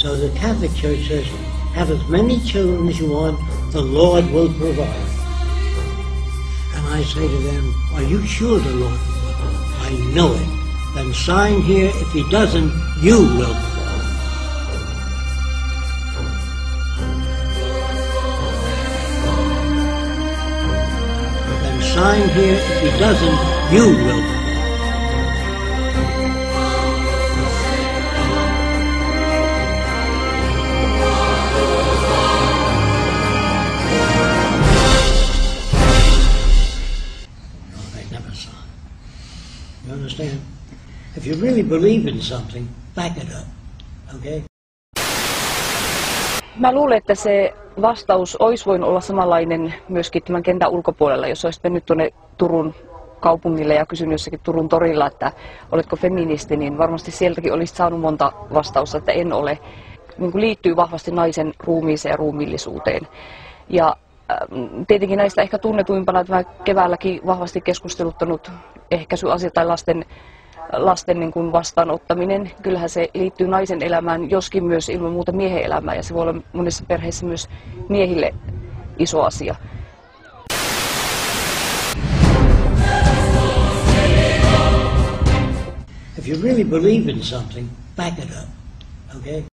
So the Catholic Church says, have as many children as you want, the Lord will provide. And I say to them, are you sure the Lord will provide? I know it. Then sign here. If he doesn't, you will provide. Then sign here. If he doesn't, you will provide. You understand? If you really believe in something, back it up, okay? Mä luulen, että se vastaus olisi voinut olla samanlainen myöskin tämän kentän ulkopuolella, jos olisit mennyt tuonne Turun kaupungille ja kysynyt jossakin Turun torilla, että oletko feministi, niin varmasti sieltäkin olisit saanut monta vastausta, että en ole. Niin kuin liittyy vahvasti naisen ruumiiseen ja ruumiillisuuteen. Ja tietenkin näistä ehkä tunnetuimpana tämä keväälläkin vahvasti keskusteluttanut ehkäisyasia tai lasten niin kuin vastaanottaminen. Kyllähän se liittyy naisen elämään, joskin myös ilman muuta miehen elämään, ja se voi olla monissa perheissä myös miehille iso asia. If you really believe in something, back it up, okay?